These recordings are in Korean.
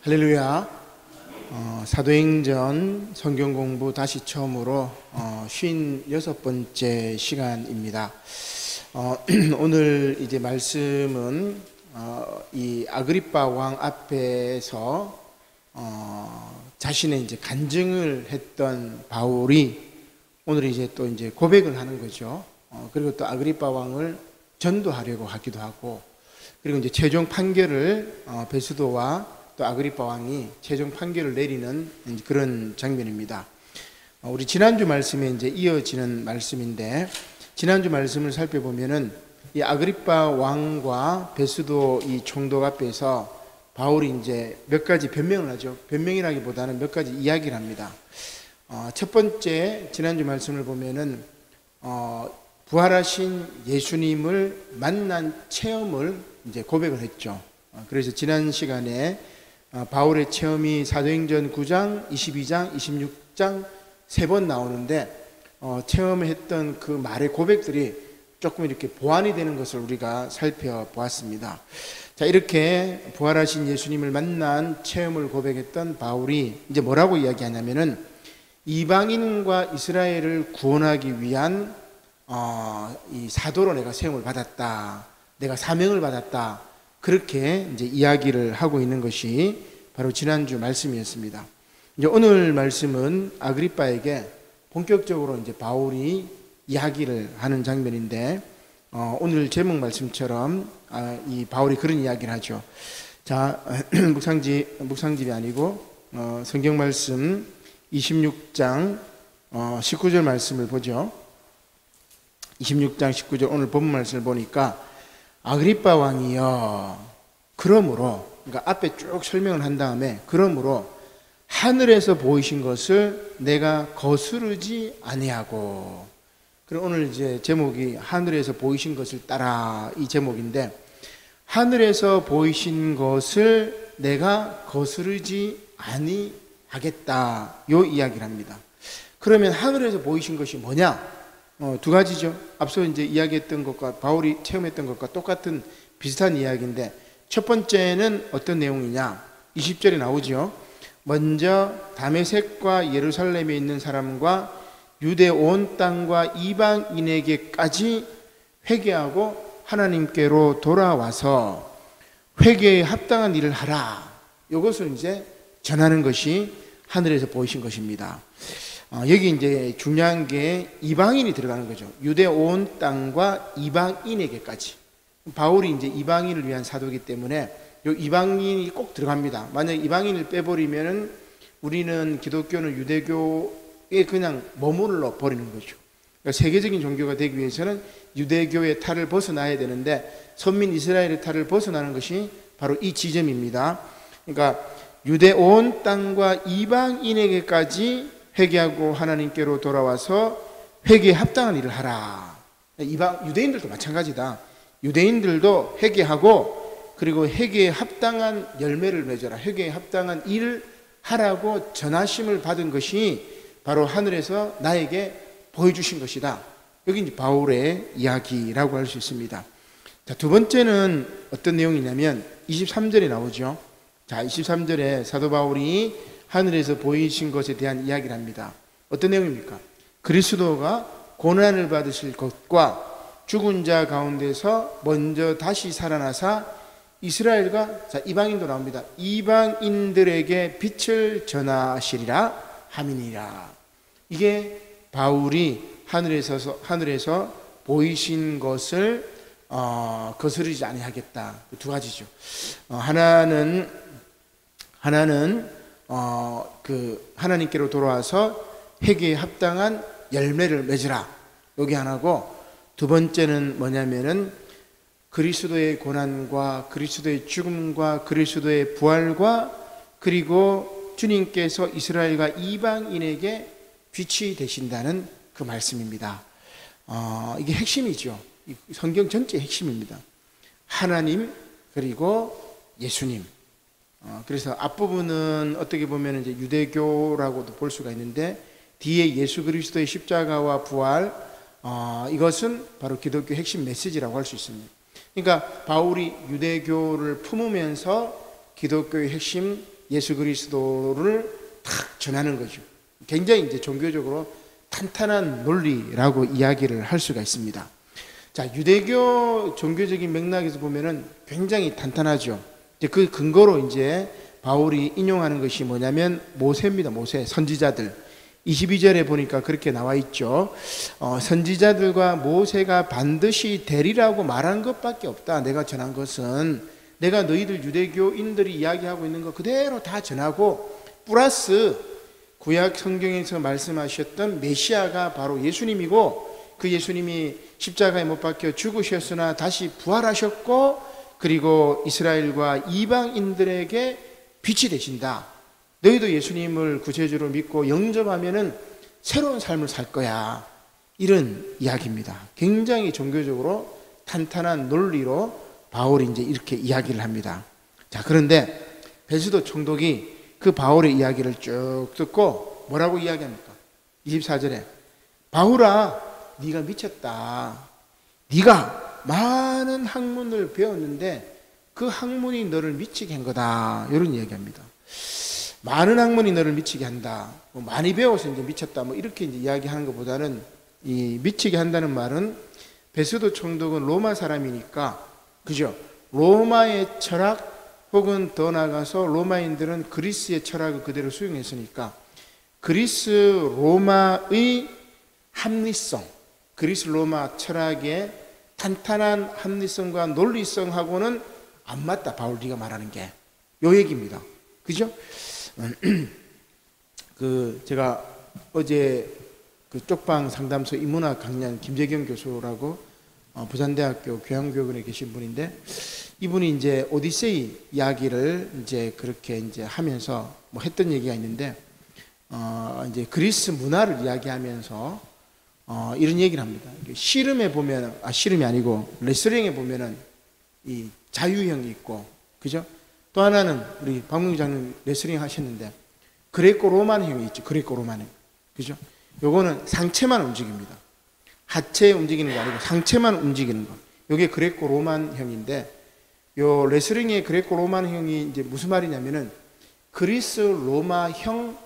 할렐루야. 사도행전 성경 공부 다시 처음으로 56번째 시간입니다. 오늘 이제 말씀은 이 아그리빠 왕 앞에서 자신의 이제 간증을 했던 바울이 오늘 이제 또 이제 고백을 하는 거죠. 그리고 또 아그리빠 왕을 전도하려고 하기도 하고, 그리고 이제 최종 판결을 베스도와 또 아그리빠 왕이 최종 판결을 내리는 그런 장면입니다. 우리 지난주 말씀에 이제 이어지는 말씀인데, 지난주 말씀을 살펴보면은 이 아그리빠 왕과 베스도 이 총독 앞에서 바울이 이제 몇 가지 변명을 하죠. 변명이라기보다는 몇 가지 이야기를 합니다. 첫 번째 지난주 말씀을 보면은 부활하신 예수님을 만난 체험을 이제 고백을 했죠. 그래서 지난 시간에 바울의 체험이 사도행전 9장, 22장, 26장 세 번 나오는데 체험했던 그 말의 고백들이 조금 이렇게 보완이 되는 것을 우리가 살펴보았습니다. 자, 이렇게 부활하신 예수님을 만난 체험을 고백했던 바울이 이제 뭐라고 이야기하냐면은 이방인과 이스라엘을 구원하기 위한 이 사도로 내가 세움을 받았다, 내가 사명을 받았다, 그렇게 이제 이야기를 하고 있는 것이 바로 지난주 말씀이었습니다. 이제 오늘 말씀은 아그리빠에게 본격적으로 이제 바울이 이야기를 하는 장면인데, 오늘 제목 말씀처럼 이 바울이 그런 이야기를 하죠. 자, 묵상집이 아니고 성경 말씀 26장 19절 말씀을 보죠. 26장 19절 오늘 본문 말씀을 보니까 아그리빠 왕이여, 그러므로, 그러니까 앞에 쭉 설명을 한 다음에 그러므로 하늘에서 보이신 것을 내가 거스르지 아니하고, 그리고 오늘 이제 제목이 하늘에서 보이신 것을 따라, 이 제목인데, 하늘에서 보이신 것을 내가 거스르지 아니하겠다, 요 이야기를 합니다. 그러면 하늘에서 보이신 것이 뭐냐? 두 가지죠. 앞서 이제 이야기했던 것과 바울이 체험했던 것과 똑같은 비슷한 이야기인데, 첫 번째는 어떤 내용이냐? 20절에 나오죠. 먼저 다메섹과 예루살렘에 있는 사람과 유대 온 땅과 이방인에게까지 회개하고 하나님께로 돌아와서 회개에 합당한 일을 하라. 이것을 이제 전하는 것이 하늘에서 보이신 것입니다. 여기 이제 중요한 게 이방인이 들어가는 거죠. 유대 온 땅과 이방인에게까지. 바울이 이제 이방인을 위한 사도이기 때문에 이 이방인이 꼭 들어갑니다. 만약 이방인을 빼버리면은 우리는 기독교는 유대교에 그냥 머물러 버리는 거죠. 그러니까 세계적인 종교가 되기 위해서는 유대교의 탈을 벗어나야 되는데, 선민 이스라엘의 탈을 벗어나는 것이 바로 이 지점입니다. 그러니까 유대 온 땅과 이방인에게까지 회개하고 하나님께로 돌아와서 회개에 합당한 일을 하라. 유대인들도 마찬가지다. 유대인들도 회개하고, 그리고 회개에 합당한 열매를 맺어라, 회개에 합당한 일을 하라고 전하심을 받은 것이 바로 하늘에서 나에게 보여주신 것이다. 여기 이제 바울의 이야기라고 할 수 있습니다. 자, 두 번째는 어떤 내용이냐면 23절에 나오죠. 자, 23절에 사도 바울이 하늘에서 보이신 것에 대한 이야기를 합니다. 어떤 내용입니까? 그리스도가 고난을 받으실 것과 죽은 자 가운데서 먼저 다시 살아나사 이스라엘과, 자, 이방인도 나옵니다. 이방인들에게 빛을 전하시리라 함이니라. 이게 바울이 하늘에서 보이신 것을 거스르지 아니하겠다. 두 가지죠. 하나는 그 하나님께로 돌아와서 회개에 합당한 열매를 맺으라, 여기 하나고, 두 번째는 뭐냐면은 그리스도의 고난과 그리스도의 죽음과 그리스도의 부활과, 그리고 주님께서 이스라엘과 이방인에게 빛이 되신다는 그 말씀입니다. 이게 핵심이죠. 성경 전체의 핵심입니다. 하나님 그리고 예수님. 그래서 앞부분은 어떻게 보면 이제 유대교라고도 볼 수가 있는데, 뒤에 예수 그리스도의 십자가와 부활, 이것은 바로 기독교 핵심 메시지라고 할 수 있습니다. 그러니까 바울이 유대교를 품으면서 기독교의 핵심 예수 그리스도를 탁 전하는 거죠. 굉장히 이제 종교적으로 탄탄한 논리라고 이야기를 할 수가 있습니다. 자, 유대교 종교적인 맥락에서 보면은 굉장히 탄탄하죠. 이제 그 근거로 이제 바울이 인용하는 것이 뭐냐면 모세입니다. 모세, 선지자들. 22절에 보니까 그렇게 나와 있죠. 선지자들과 모세가 반드시 되리라고 말한 것밖에 없다. 내가 전한 것은 내가 너희들 유대교인들이 이야기하고 있는 거 그대로 다 전하고 플러스 구약 성경에서 말씀하셨던 메시아가 바로 예수님이고 그 예수님이 십자가에 못 박혀 죽으셨으나 다시 부활하셨고 그리고 이스라엘과 이방인들에게 빛이 되신다. 너희도 예수님을 구세주로 믿고 영접하면은 새로운 삶을 살 거야. 이런 이야기입니다. 굉장히 종교적으로 탄탄한 논리로 바울이 이제 이렇게 이야기를 합니다. 자, 그런데 베드로 총독이 그 바울의 이야기를 쭉 듣고 뭐라고 이야기합니까? 24절에 바울아, 네가 미쳤다. 네가 많은 학문을 배웠는데 그 학문이 너를 미치게 한 거다. 이런 이야기합니다. 많은 학문이 너를 미치게 한다. 뭐 많이 배워서 이제 미쳤다. 뭐 이렇게 이제 이야기하는 것보다는 이 미치게 한다는 말은 베드로 총독은 로마 사람이니까 그죠? 로마의 철학 혹은 더 나아가서 로마인들은 그리스의 철학을 그대로 수용했으니까 그리스 로마의 합리성, 그리스 로마 철학의 탄탄한 합리성과 논리성하고는 안 맞다. 바울 네가 말하는 게 요 얘기입니다. 그죠? 제가 어제 그 쪽방 상담소 인문학 강연 김재경 교수라고 부산대학교 교양교육원에 계신 분인데 이분이 이제 오디세이 이야기를 이제 그렇게 이제 하면서 뭐 했던 얘기가 있는데 이제 그리스 문화를 이야기하면서 이런 얘기를 합니다. 씨름에 보면 씨름이 아니고 레슬링에 보면은 이 자유형이 있고 그죠? 또 하나는 우리 박문기 장님 레슬링 하셨는데 그레코 로마형이 있죠. 그레코 로마형. 그죠? 요거는 상체만 움직입니다. 하체 움직이는 게 아니고 상체만 움직이는 거. 요게 그레코 로마형인데 요 레슬링의 그레코 로마형이 이제 무슨 말이냐면은 그리스 로마형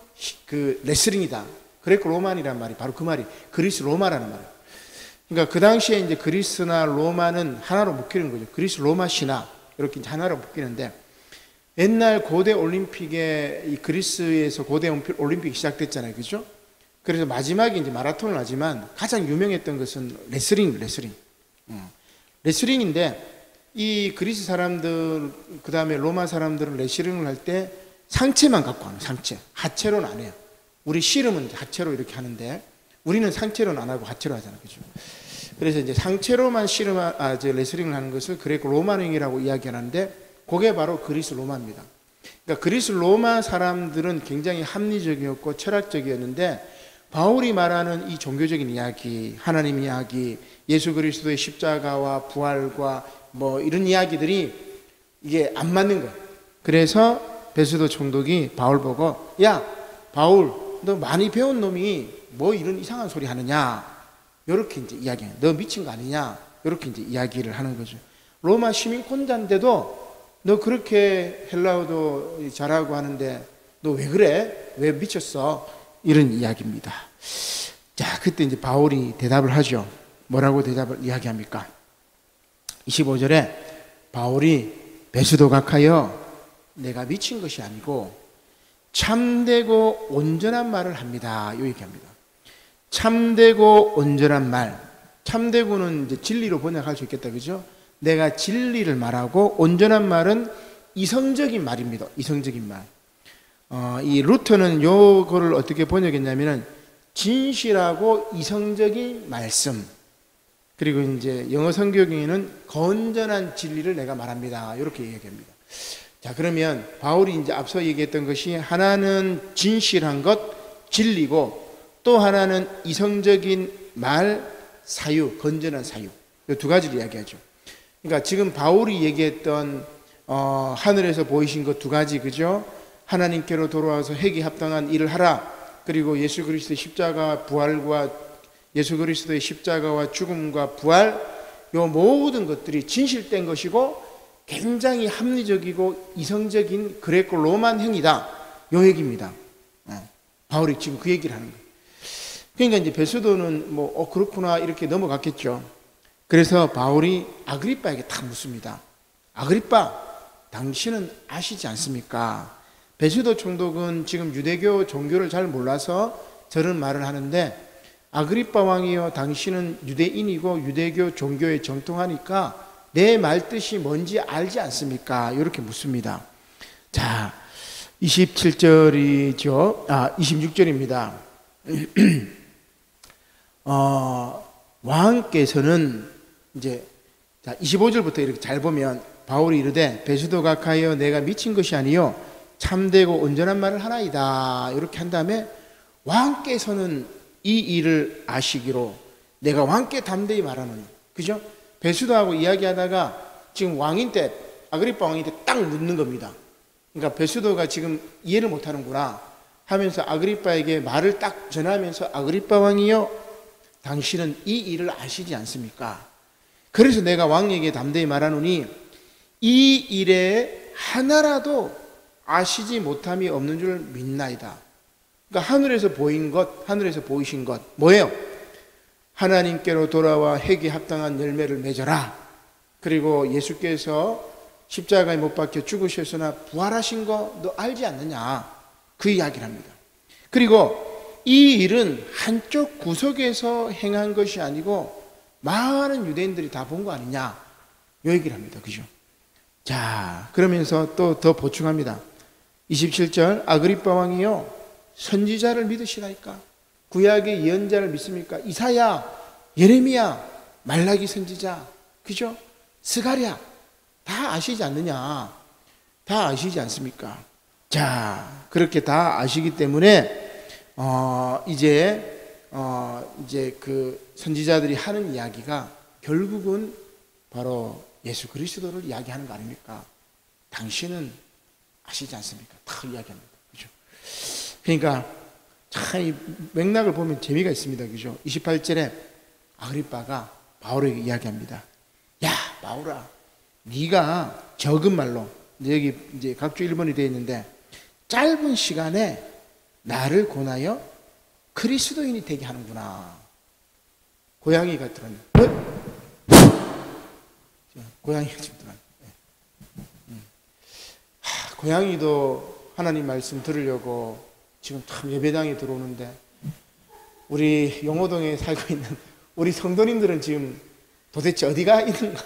그 레슬링이다. 그레코 로만이란 말이 바로 그 말이 그리스 로마라는 말이에요. 그러니까 그 당시에 이제 그리스나 로마는 하나로 묶이는 거죠. 그리스 로마 신화 이렇게 하나로 묶이는데 옛날 고대 올림픽에 이 그리스에서 고대 올림픽이 시작됐잖아요. 그죠? 그래서 마지막에 이제 마라톤을 하지만 가장 유명했던 것은 레슬링인데 이 그리스 사람들 그 다음에 로마 사람들은 레슬링을 할 때 상체만 갖고 하는 상체, 하체로는 안 해요. 우리 씨름은 하체로 이렇게 하는데 우리는 상체로는 안 하고 하체로 하잖아요. 그죠? 그래서 이제 상체로만 레슬링을 하는 것을 그레코 로마형이라고 이야기하는데 그게 바로 그리스 로마입니다. 그러니까 그리스 로마 사람들은 굉장히 합리적이었고 철학적이었는데 바울이 말하는 이 종교적인 이야기, 하나님 이야기, 예수 그리스도의 십자가와 부활과 뭐 이런 이야기들이 이게 안 맞는 거예요. 그래서 베드로 총독이 바울 보고 야 바울 너 많이 배운 놈이 뭐 이런 이상한 소리 하느냐 이렇게 이제 이야기해요. 너 미친 거 아니냐 이렇게 이제 이야기를 하는 거죠. 로마 시민권자인데도 너 그렇게 헬라어도 잘하고 하는데 너 왜 그래? 왜 미쳤어? 이런 이야기입니다. 자, 그때 이제 바울이 대답을 하죠. 뭐라고 대답을 이야기합니까? 25절에 바울이 베드로 각하여 내가 미친 것이 아니고 참되고 온전한 말을 합니다. 요 얘기합니다. 참되고 온전한 말. 참되고는 이제 진리로 번역할 수 있겠다. 그죠? 내가 진리를 말하고 온전한 말은 이성적인 말입니다. 이성적인 말. 이 루터는 요거를 어떻게 번역했냐면은 진실하고 이성적인 말씀. 그리고 이제 영어 성경에는 건전한 진리를 내가 말합니다. 이렇게 얘기합니다. 자, 그러면 바울이 이제 앞서 얘기했던 것이 하나는 진실한 것, 진리고 또 하나는 이성적인 말, 사유, 건전한 사유. 이 두 가지를 이야기하죠. 그러니까 지금 바울이 얘기했던 하늘에서 보이신 것 두 가지, 그죠? 하나님께로 돌아와서 회개 합당한 일을 하라. 그리고 예수 그리스도의 십자가 부활과 예수 그리스도의 십자가와 죽음과 부활, 요 모든 것들이 진실된 것이고 굉장히 합리적이고 이성적인 그레코 로마형이다. 요 얘기입니다. 바울이 지금 그 얘기를 하는 거예요. 그러니까 이제 베스도는 그렇구나 이렇게 넘어갔겠죠. 그래서 바울이 아그리빠에게 딱 묻습니다. 아그리빠, 당신은 아시지 않습니까? 베스도 총독은 지금 유대교 종교를 잘 몰라서 저런 말을 하는데, 아그리빠 왕이여, 당신은 유대인이고 유대교 종교에 정통하니까 내 말 뜻이 뭔지 알지 않습니까? 이렇게 묻습니다. 자, 26절입니다. 왕께서는 이제 25절부터 이렇게 잘 보면 바울이 이르되 베스도가 가하여 내가 미친 것이 아니요 참되고 온전한 말을 하나이다. 이렇게 한 다음에 왕께서는 이 일을 아시기로 내가 왕께 담대히 말하노니. 그죠? 베스도하고 이야기하다가 지금 왕인데, 아그리빠 왕인데 딱 묻는 겁니다. 그러니까 베스도가 지금 이해를 못하는구나 하면서 아그리빠에게 말을 딱 전하면서, 아그리빠 왕이여, 당신은 이 일을 아시지 않습니까? 그래서 내가 왕에게 담대히 말하노니 이 일에 하나라도 아시지 못함이 없는 줄 믿나이다. 그러니까 하늘에서 보인 것, 하늘에서 보이신 것 뭐예요? 하나님께로 돌아와 핵에 합당한 열매를 맺어라. 그리고 예수께서 십자가에 못 박혀 죽으셨으나 부활하신 거 너 알지 않느냐, 그 이야기를 합니다. 그리고 이 일은 한쪽 구석에서 행한 것이 아니고 많은 유대인들이 다 본 거 아니냐, 이 얘기를 합니다. 그죠? 자, 그러면서 또 더 보충합니다. 27절, 아그리빠 왕이요 선지자를 믿으시나이까? 구약의 예언자를 믿습니까? 이사야, 예레미야, 말라기 선지자, 그죠? 스가랴 다 아시지 않느냐? 다 아시지 않습니까? 자, 그렇게 다 아시기 때문에 이제 그 선지자들이 하는 이야기가 결국은 바로 예수 그리스도를 이야기하는 거 아닙니까? 당신은 아시지 않습니까? 다 이야기합니다. 그죠? 그러니까 참 이 맥락을 보면 재미가 있습니다. 그죠? 28절에 아그리빠가 바울에게 이야기합니다. 야, 바울아, 네가 적은 말로, 여기 이제 각주 1번이 되어 있는데, 짧은 시간에 나를 권하여 그리스도인이 되게 하는구나. 고양이가 들었네. 고양이가 지금 들었네. 고양이도 하나님 말씀 들으려고 지금 참 예배당에 들어오는데, 우리 용호동에 살고 있는 우리 성도님들은 지금 도대체 어디가 있는가?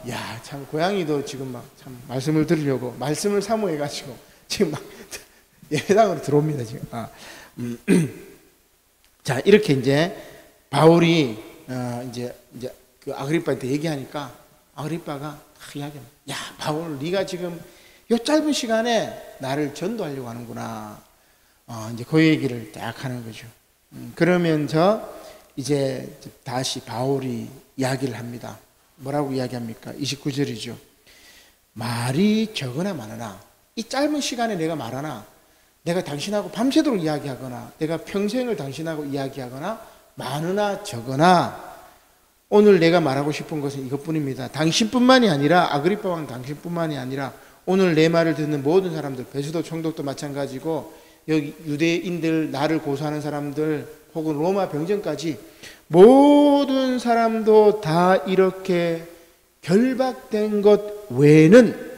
야, 참 고양이도 지금 막 참 말씀을 들으려고 말씀을 사모해가지고 지금 막 예배당으로 들어옵니다 지금. 자, 이렇게 이제 바울이 이제 그 아그리빠한테 얘기하니까 아그리빠가 이야기합니다. 야, 바울, 네가 지금 이 짧은 시간에 나를 전도하려고 하는구나. 이제 그 얘기를 딱 하는 거죠. 그러면서 이제 다시 바울이 이야기를 합니다. 뭐라고 이야기합니까? 29절이죠. 말이 적으나 많으나, 이 짧은 시간에 내가 말하나, 내가 당신하고 밤새도록 이야기하거나, 내가 평생을 당신하고 이야기하거나, 많으나 적으나, 오늘 내가 말하고 싶은 것은 이것뿐입니다. 당신뿐만이 아니라, 아그리빠 왕 당신뿐만이 아니라, 오늘 내 말을 듣는 모든 사람들, 베스도 총독도 마찬가지고, 여기 유대인들, 나를 고소하는 사람들, 혹은 로마 병정까지 모든 사람도 다 이렇게 결박된 것 외에는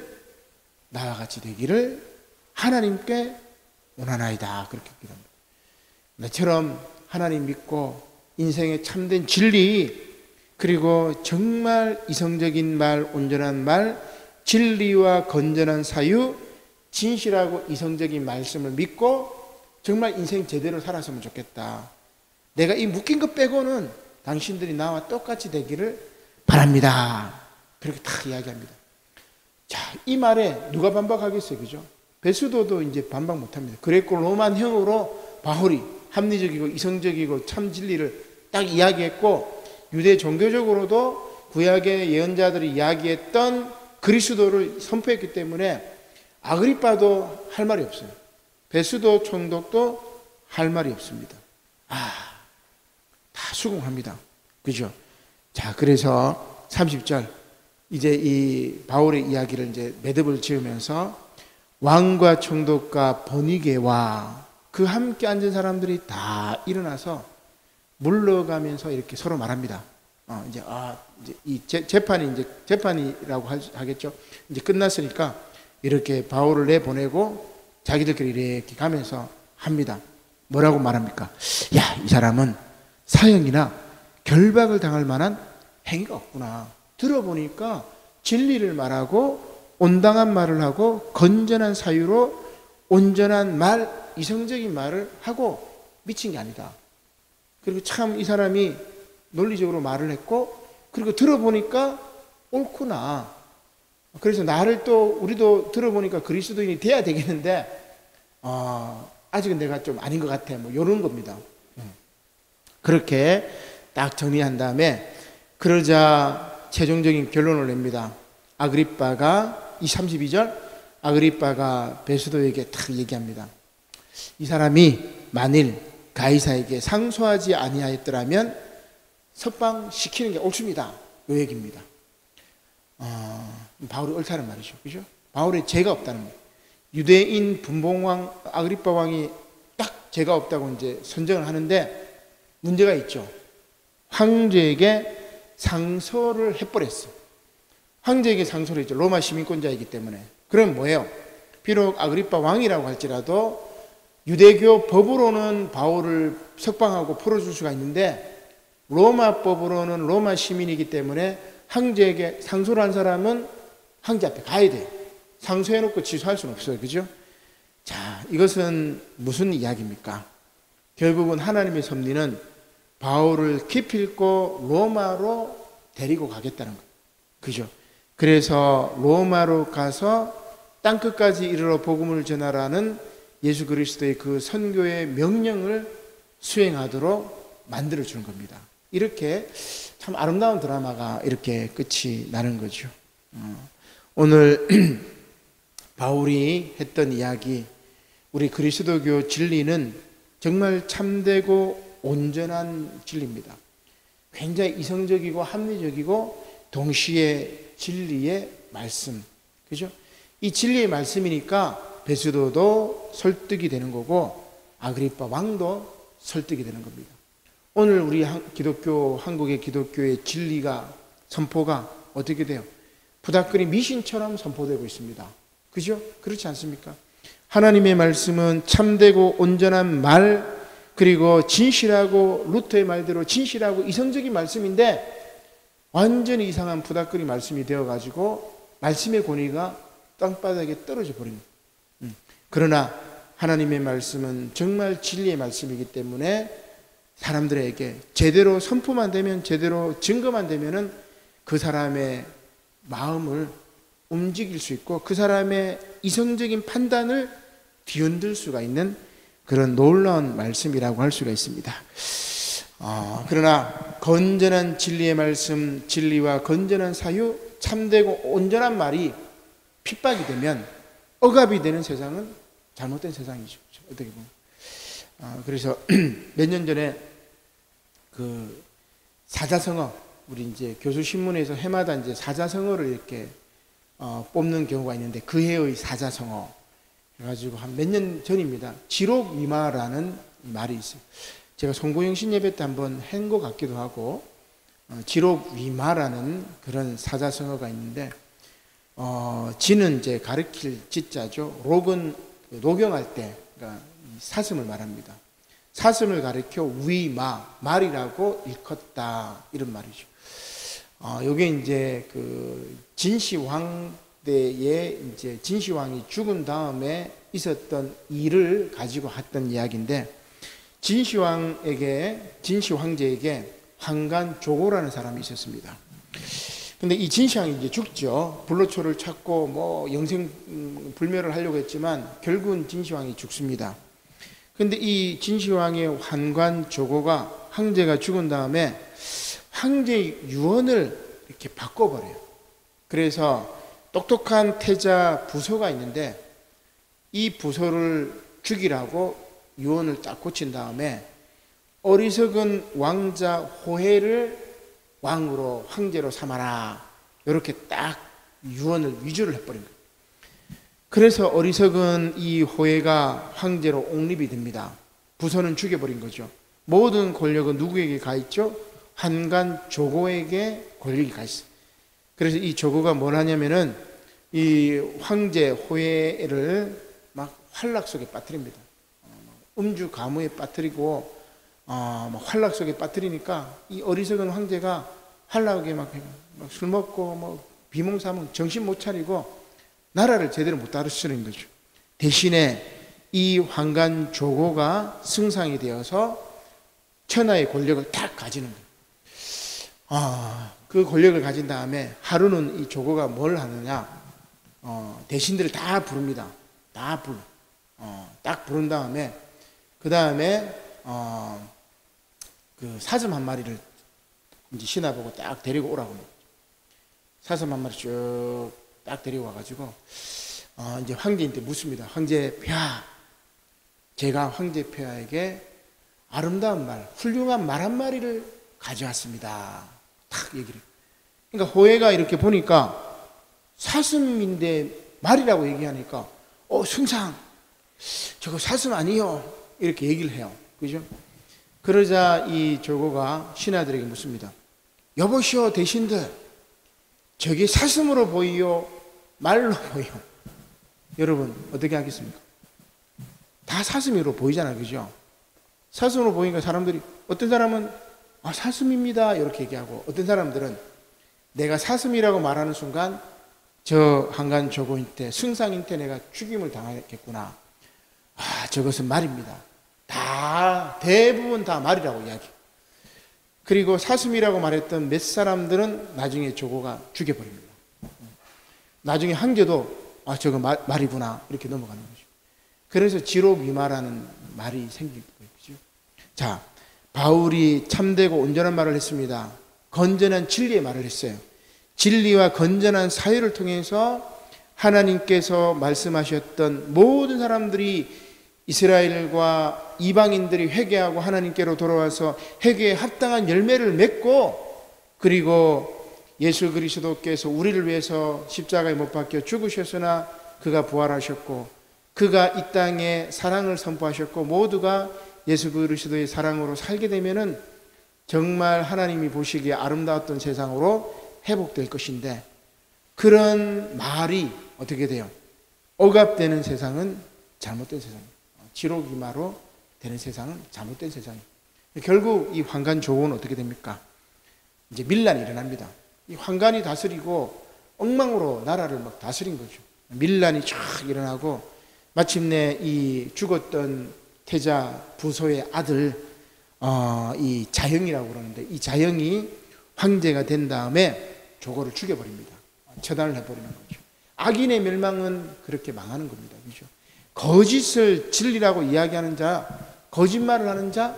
나와 같이 되기를 하나님께 원하나이다. 그렇게 기도합니다. 나처럼 하나님 믿고 인생의 참된 진리, 그리고 정말 이성적인 말, 온전한 말, 진리와 건전한 사유, 진실하고 이성적인 말씀을 믿고 정말 인생 제대로 살았으면 좋겠다. 내가 이 묶인 것 빼고는 당신들이 나와 똑같이 되기를 바랍니다. 그렇게 다 이야기합니다. 자, 이 말에 누가 반박하겠어요? 그죠? 베스도도 이제 반박 못합니다. 그레코 로마형으로 바울이 합리적이고 이성적이고 참 진리를 딱 이야기했고, 유대 종교적으로도 구약의 예언자들이 이야기했던 그리스도를 선포했기 때문에 아그리빠도 할 말이 없어요. 베스도 총독도 할 말이 없습니다. 다 수긍합니다. 그죠? 자, 그래서 30절 이제 이 바울의 이야기를 이제 매듭을 지으면서 왕과 총독과 버니게와 그 함께 앉은 사람들이 다 일어나서 물러가면서 이렇게 서로 말합니다. 이제 이 재판이 이제 재판이라고 하겠죠. 이제 끝났으니까 이렇게 바울을 내보내고 자기들끼리 이렇게 가면서 합니다. 뭐라고 말합니까? 야, 이 사람은 사형이나 결박을 당할 만한 행위가 없구나. 들어보니까 진리를 말하고 온당한 말을 하고 건전한 사유로 온전한 말, 이성적인 말을 하고 미친 게 아니다. 그리고 참 이 사람이 논리적으로 말을 했고, 그리고 들어보니까 옳구나. 그래서 나를 또 우리도 들어보니까 그리스도인이 돼야 되겠는데 아직은 내가 좀 아닌 것 같아. 뭐 이런 겁니다. 그렇게 딱 정리한 다음에 그러자 최종적인 결론을 냅니다. 아그리빠가 이 32절 아그리빠가 베스도에게 딱 얘기합니다. 이 사람이 만일 가이사에게 상소하지 아니하였더라면 석방시키는 게 옳습니다. 이 얘기입니다. 바울이 옳다는 말이죠. 그죠? 바울의 죄가 없다는 말. 유대인 분봉왕 아그리빠 왕이 딱 죄가 없다고 이제 선정을 하는데 문제가 있죠. 황제에게 상소를 해버렸어. 황제에게 상소를 했죠. 로마 시민권자이기 때문에. 그럼 뭐예요? 비록 아그리빠 왕이라고 할지라도 유대교 법으로는 바울을 석방하고 풀어줄 수가 있는데 로마 법으로는 로마 시민이기 때문에 황제에게 상소를 한 사람은 황제 앞에 가야 돼요. 상소해놓고 취소할 수는 없어요. 그죠? 자, 이것은 무슨 이야기입니까? 결국은 하나님의 섭리는 바울을 기필코 로마로 데리고 가겠다는 거예요. 그죠? 그래서 로마로 가서 땅끝까지 이르러 복음을 전하라는 예수 그리스도의 그 선교의 명령을 수행하도록 만들어주는 겁니다. 이렇게 참 아름다운 드라마가 이렇게 끝이 나는 거죠. 오늘 바울이 했던 이야기, 우리 그리스도교 진리는 정말 참되고 온전한 진리입니다. 굉장히 이성적이고 합리적이고 동시에 진리의 말씀, 그죠? 이 진리의 말씀이니까 베스도도 설득이 되는 거고 아그리빠 왕도 설득이 되는 겁니다. 오늘 우리 한국의 기독교의 진리가 선포가 어떻게 돼요? 부닥거리 미신처럼 선포되고 있습니다. 그죠? 그렇지 않습니까? 하나님의 말씀은 참되고 온전한 말, 그리고 진실하고 루터의 말대로 진실하고 이성적인 말씀인데 완전히 이상한 부닥거리 말씀이 되어가지고 말씀의 권위가 땅바닥에 떨어져 버립니다. 그러나 하나님의 말씀은 정말 진리의 말씀이기 때문에 사람들에게 제대로 선포만 되면, 제대로 증거만 되면은 그 사람의 마음을 움직일 수 있고 그 사람의 이성적인 판단을 뒤흔들 수가 있는 그런 놀라운 말씀이라고 할 수가 있습니다. 그러나 건전한 진리의 말씀, 진리와 건전한 사유, 참되고 온전한 말이 핍박이 되면, 억압이 되는 세상은 잘못된 세상이죠. 어떻게 보면. 그래서 몇 년 전에 그 사자성어, 우리 이제 교수신문에서 해마다 이제 사자성어를 이렇게 뽑는 경우가 있는데 그 해의 사자성어 그래가지고 한 몇 년 전입니다. 지록위마라는 말이 있어요. 제가 송고영 신예배 때 한번 한 것 같기도 하고, 지록위마라는 그런 사자성어가 있는데, 지는 이제 가르칠 지자죠. 록은 녹용할 때, 그러니까 사슴을 말합니다. 사슴을 가리켜 위마, 말이라고 일컫다, 이런 말이죠. 요게 이제 그 진시황 때에 이제 진시황이 죽은 다음에 있었던 일을 가지고 했던 이야기인데, 진시 황제에게 황간조고라는 사람이 있었습니다. 근데 이 진시황이 이제 죽죠. 불로초를 찾고 뭐 영생불멸을 하려고 했지만 결국은 진시황이 죽습니다. 근데 이 진시황의 황간조고가 황제가 죽은 다음에 황제의 유언을 이렇게 바꿔버려요. 그래서 똑똑한 태자 부소가 있는데 이 부소를 죽이라고 유언을 딱 고친 다음에 어리석은 왕자 호해를 왕으로 황제로 삼아라, 이렇게 딱 유언을 위조를 해버린 거예요. 그래서 어리석은 이 호해가 황제로 옹립이 됩니다. 부선은 죽여버린 거죠. 모든 권력은 누구에게 가 있죠? 환관 조고에게 권력이 가 있어요. 그래서 이 조고가 뭘 하냐면은 이 황제 호해를 막 환락 속에 빠뜨립니다. 음주 가무에 빠뜨리고 막 환락 속에 빠뜨리니까 이 어리석은 황제가 환락에 막 술 먹고 뭐 비몽사몽 정신 못 차리고 나라를 제대로 못 다스리는 거죠. 대신에 이 환관 조고가 승상이 되어서 천하의 권력을 딱 가지는 거예요. 그 권력을 가진 다음에 하루는 이 조고가 뭘 하느냐, 대신들을 다 부릅니다. 다 불러. 딱 부른 다음에 그 다음에 그 사슴 한 마리를 이제 신하보고 딱 데리고 오라고 합니다. 사슴 한 마리 쭉 딱 데리고 와가지고 이제 황제한테 묻습니다. 황제 폐하, 제가 황제 폐하에게 아름다운 말, 훌륭한 말 한 마리를 가져왔습니다. 딱 얘기를. 그러니까 호해가 이렇게 보니까 사슴인데 말이라고 얘기하니까 승상, 저거 사슴 아니요, 이렇게 얘기를 해요. 그죠? 그러자 이 조고가 신하들에게 묻습니다. 여보시오 대신들, 저게 사슴으로 보이요, 말로 보이요? 여러분 어떻게 하겠습니까? 다 사슴으로 보이잖아요. 그죠? 사슴으로 보이니까 사람들이, 어떤 사람은 사슴입니다 이렇게 얘기하고, 어떤 사람들은 내가 사슴이라고 말하는 순간 저 한간 조고인테, 승상인테 내가 죽임을 당하겠구나. 저것은 말입니다. 다 대부분 다 말이라고 이야기. 그리고 사슴이라고 말했던 몇 사람들은 나중에 조고가 죽여버립니다. 나중에 황제도 저거 말이구나 이렇게 넘어가는 거죠. 그래서 지록위마라는 말이 생긴 거죠. 자, 바울이 참되고 온전한 말을 했습니다. 건전한 진리의 말을 했어요. 진리와 건전한 사유를 통해서 하나님께서 말씀하셨던 모든 사람들이, 이스라엘과 이방인들이 회개하고 하나님께로 돌아와서 회개에 합당한 열매를 맺고, 그리고 예수 그리스도께서 우리를 위해서 십자가에 못 박혀 죽으셨으나 그가 부활하셨고, 그가 이 땅에 사랑을 선포하셨고, 모두가 예수 그리스도의 사랑으로 살게 되면은 정말 하나님이 보시기에 아름다웠던 세상으로 회복될 것인데, 그런 말이 어떻게 돼요? 억압되는 세상은 잘못된 세상입니다. 지록이마로 되는 세상은 잘못된 세상이에요. 결국 이 환관 조고는 어떻게 됩니까? 이제 밀란이 일어납니다. 이 환관이 다스리고 엉망으로 나라를 막 다스린 거죠. 밀란이 쫙 일어나고, 마침내 이 죽었던 태자 부소의 아들 이 자형이라고 그러는데, 이 자형이 황제가 된 다음에 조고를 죽여버립니다. 처단을 해버리는 거죠. 악인의 멸망은 그렇게 망하는 겁니다. 그죠? 거짓을 진리라고 이야기하는 자, 거짓말을 하는 자,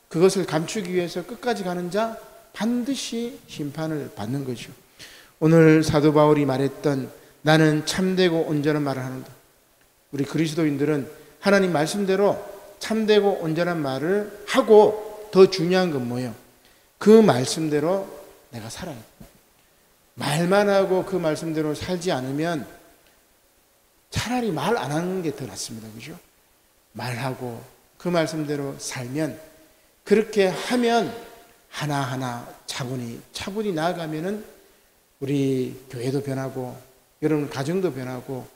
그것을 감추기 위해서 끝까지 가는 자, 반드시 심판을 받는 거죠. 오늘 사도 바울이 말했던 나는 참되고 온전한 말을 하는다. 우리 그리스도인들은 하나님 말씀대로 참되고 온전한 말을 하고, 더 중요한 건 뭐예요? 그 말씀대로 내가 살아야 돼. 말만 하고 그 말씀대로 살지 않으면 차라리 말 안 하는 게 더 낫습니다. 그죠? 말하고 그 말씀대로 살면, 그렇게 하면 하나하나 차분히 나아가면은 우리 교회도 변하고, 여러분 가정도 변하고,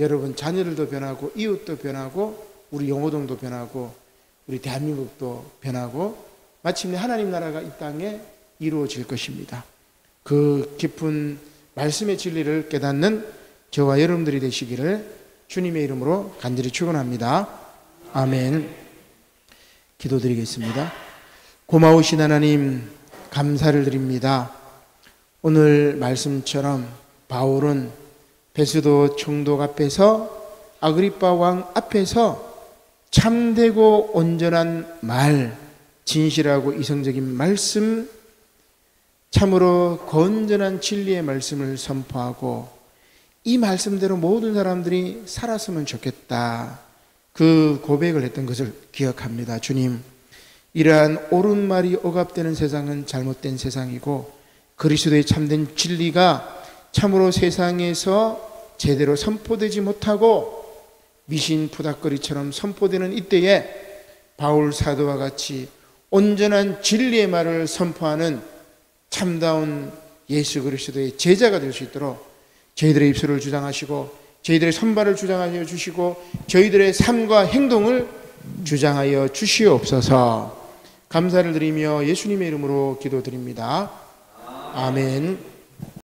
여러분 자녀들도 변하고, 이웃도 변하고, 우리 영호동도 변하고, 우리 대한민국도 변하고, 마침내 하나님 나라가 이 땅에 이루어질 것입니다. 그 깊은 말씀의 진리를 깨닫는 저와 여러분들이 되시기를 주님의 이름으로 간절히 축원합니다. 아멘. 기도드리겠습니다. 고마우신 하나님, 감사를 드립니다. 오늘 말씀처럼 바울은 베스도 총독 앞에서, 아그리빠 왕 앞에서 참되고 온전한 말, 진실하고 이성적인 말씀, 참으로 건전한 진리의 말씀을 선포하고, 이 말씀대로 모든 사람들이 살았으면 좋겠다, 그 고백을 했던 것을 기억합니다. 주님, 이러한 옳은 말이 억압되는 세상은 잘못된 세상이고, 그리스도의 참된 진리가 참으로 세상에서 제대로 선포되지 못하고 미신 푸닥거리처럼 선포되는 이때에 바울 사도와 같이 온전한 진리의 말을 선포하는 참다운 예수 그리스도의 제자가 될 수 있도록 저희들의 입술을 주장하시고 저희들의 손발을 주장하여 주시고 저희들의 삶과 행동을 주장하여 주시옵소서. 감사를 드리며 예수님의 이름으로 기도드립니다. 아멘.